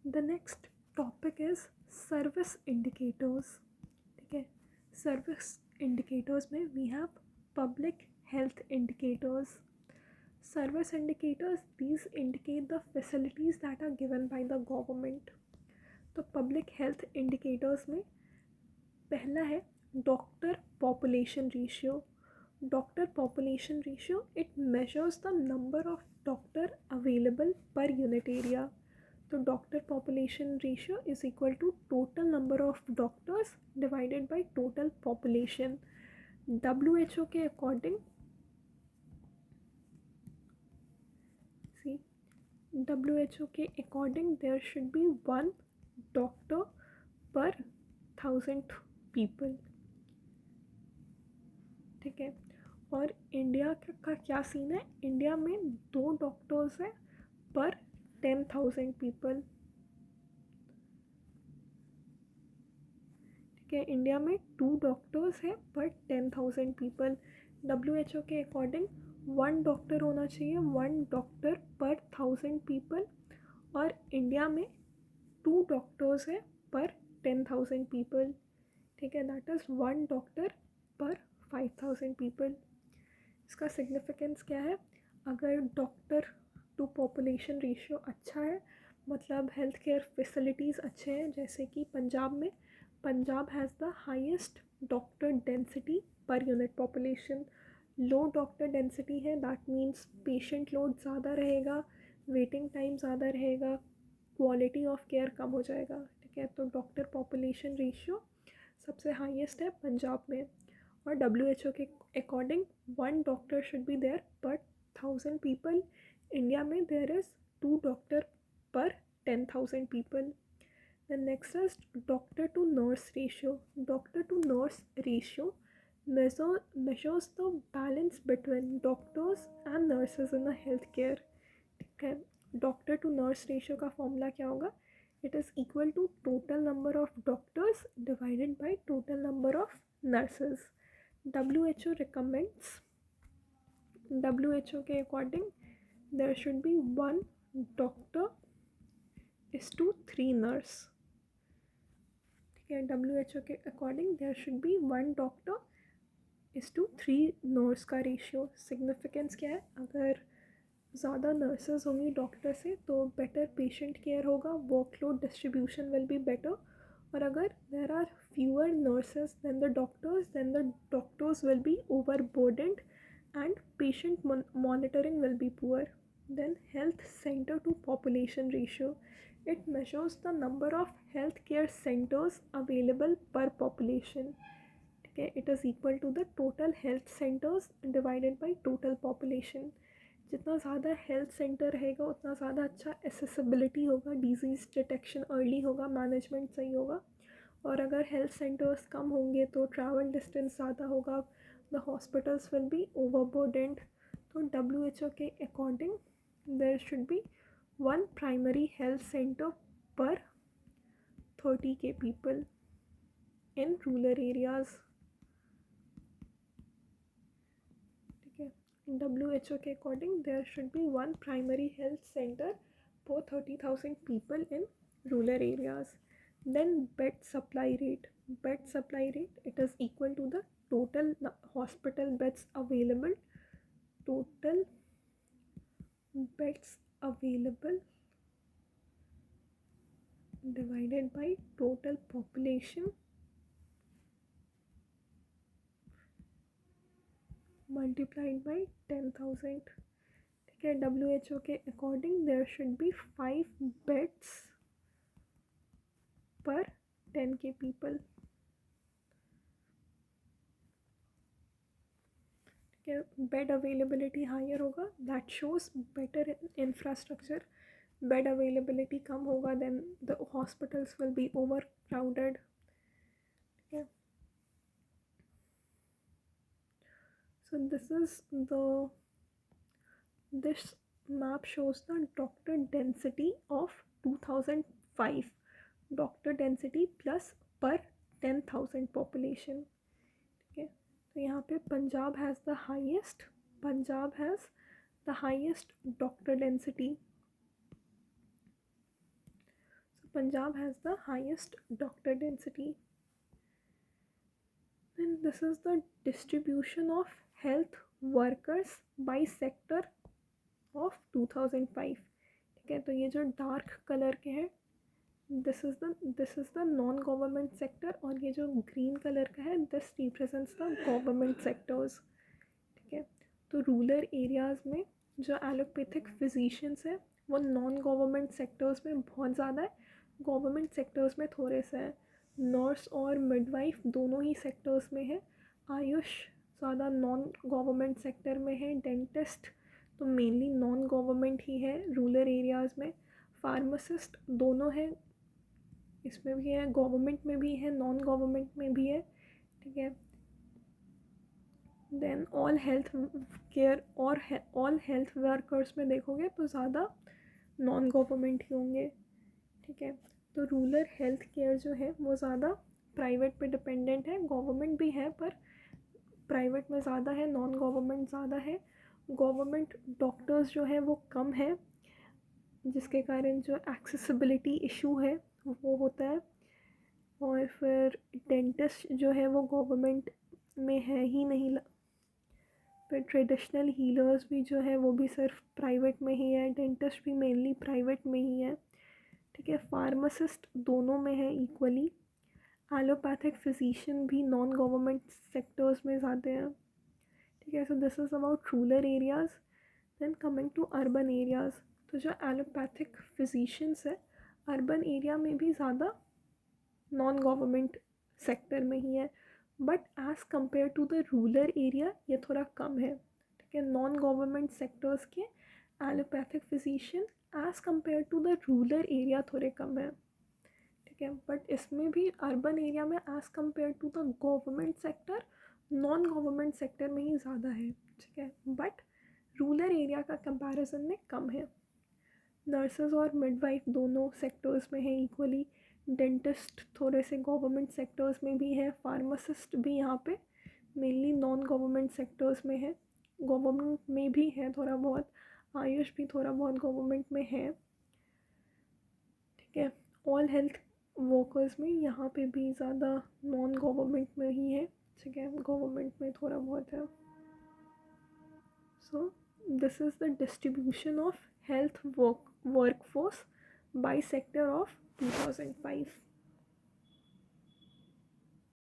The next topic is service indicators. ठीक है, service indicators में we have public health indicators. Service indicators, these indicate the facilities that are given by the government. तो public health indicators में पहला है doctor population ratio. Doctor population ratio, it measures the number of doctor available per unit area. तो doctor population ratio is equal to total number of doctors divided by total population. WHO के according WHO के according there should be 1 doctor per 1000 people. ठीक है, और India का क्या scene है? India में 2 डॉक्टर्स हैं पर 10,000 पीपल. ठीक है, इंडिया में 2 डॉक्टर्स हैं पर 10,000 पीपल. WHO के अकॉर्डिंग 1 डॉक्टर होना चाहिए, 1 डॉक्टर पर 1000 पीपल, और इंडिया में 2 डॉक्टर्स हैं पर 10,000 पीपल. ठीक है, दैट इज़ 1 डॉक्टर पर 5,000 पीपल. इसका सिग्निफिकेंस क्या है? अगर डॉक्टर टू पॉपुलेशन रेशियो अच्छा है, मतलब हेल्थ केयर फैसिलिटीज़ अच्छे हैं, जैसे कि Punjab has the highest doctor density per unit population. Low doctor density है, दैट मीन्स पेशेंट लोड ज़्यादा रहेगा, वेटिंग टाइम ज़्यादा रहेगा, क्वालिटी ऑफ केयर कम हो जाएगा. ठीक है, तो डॉक्टर पॉपुलेशन रेशियो सबसे हाईएस्ट है पंजाब में. और WHO के according 1 doctor should be there पर 1000 पीपल. इंडिया में देयर इज़ 2 डॉक्टर पर 10,000 people. Then next is doctor to nurse ratio. Doctor to nurse ratio measures the balance between doctors and nurses in the healthcare. ठीक है, doctor to nurse ratio का formula क्या होगा? It is equal to total number of doctors divided by total number of nurses. WHO recommends, WHO के according there should be 1 doctor is to 3 nurse. ठीक है, WHO के according there should be 1 doctor is to 3 nurse का ratio. Significance क्या है? अगर ज़्यादा nurses होंगी डॉक्टर से तो बेटर पेशेंट केयर होगा, workload distribution will be better. और अगर there are fewer nurses then the doctors will be overburdened and patient monitoring will be poor. Then health center to population ratio, it measures the number of healthcare centers available per population. ठीक है, it is equal to the total health centers divided by total population. जितना ज़्यादा health centre रहेगा उतना ज़्यादा अच्छा accessibility होगा, disease detection early होगा, मैनेजमेंट सही होगा. और अगर हेल्थ सेंटर्स कम होंगे तो ट्रैवल डिस्टेंस ज़्यादा होगा, the hospitals will be overburdened. तो WHO के according there should be 1 primary health centre पर 30K people in rural areas. WHO के according there should be 1 primary health centre for 30,000 people in rural areas. Then bed supply rate. Bed supply rate, it is equal to the total hospital beds available. Total beds available divided by total population multiplied by 10,000. ठीक है, WHO के according there should be 5 beds per 10K people. ठीक है, bed availability higher होगा, that shows better infrastructure. Bed availability कम होगा then the hospitals will be over crowded. ठीक है, so this map shows the doctor density of 2005. Doctor density plus पर 10,000 population. ठीक है, तो यहाँ पे Punjab has the highest doctor density. Punjab has the highest doctor density. Then this is the distribution of health workers by sector of 2005. ठीक है, तो ये जो डार्क कलर के हैं this is the non government sector, और ये जो ग्रीन कलर का है this represents the government sectors. ठीक है, तो रूरल एरियाज़ में जो एलोपैथिक फिजिशियंस हैं वो नॉन गवर्नमेंट सेक्टर्स में बहुत ज़्यादा है, गवर्नमेंट सेक्टर्स में थोड़े से हैं. नर्स और मिडवाइफ दोनों ही सेक्टर्स में है. आयुष ज़्यादा नॉन गवर्नमेंट सेक्टर में है. डेंटिस्ट तो मेनली नॉन गवर्नमेंट ही है रूरल एरियाज़ में. फार्मासिस्ट दोनों हैं, इसमें भी है, गवर्नमेंट में भी है, नॉन गवर्नमेंट में भी है. ठीक है, देन ऑल हेल्थ केयर और ऑल हेल्थ वर्कर्स में देखोगे तो ज़्यादा नॉन गवर्नमेंट ही होंगे. ठीक है, तो रूरल हेल्थ केयर जो है वो ज़्यादा प्राइवेट पे डिपेंडेंट है. गवर्नमेंट भी है पर प्राइवेट में ज़्यादा है, नॉन गवर्नमेंट ज़्यादा है. गवर्नमेंट डॉक्टर्स जो है वो कम है, जिसके कारण जो एक्सेसिबिलिटी इशू है वो होता है. और फिर डेंटिस्ट जो है वो गवर्नमेंट में है ही नहीं. फिर ट्रेडिशनल हीलर्स भी जो है वो भी सिर्फ प्राइवेट में ही है. डेंटिस्ट भी मेनली प्राइवेट में ही है. ठीक है, फार्मासिस्ट दोनों में है इक्वली. एलोपैथिक फिजिशियन भी नॉन गवर्नमेंट सेक्टर्स में ज़्यादा हैं. ठीक है, so this is about rural areas. Then coming to urban areas, तो जो एलोपैथिक फिजिशियंस है अर्बन एरिया में भी ज़्यादा नॉन गवर्नमेंट सेक्टर में ही है, but as compare to the rural area ये थोड़ा कम है. ठीक है, नॉन गवर्नमेंट सेक्टर्स के allopathic physician as compare to the rural area थोड़े कम है. ठीक है, बट इसमें भी अर्बन एरिया में as compare to the government sector non government sector में ही ज़्यादा है. ठीक है, बट रूरल एरिया का कंपैरिजन में कम है. नर्सेज और मिडवाइफ दोनों सेक्टर्स में है इक्वली. डेंटिस्ट थोड़े से गवर्नमेंट सेक्टर्स में भी है. फार्मासिस्ट भी यहाँ पे मेनली नॉन गवर्नमेंट सेक्टर्स में है. गवर्नमेंट में भी है थोड़ा बहुत. आयुष भी थोड़ा बहुत गवर्नमेंट में है. ठीक है, ऑल हेल्थ वर्कर्स में यहाँ पे भी ज़्यादा नॉन गवर्नमेंट में ही है. ठीक है, गवर्नमेंट में थोड़ा बहुत है. So this is the distribution of health workforce by sector of 2005.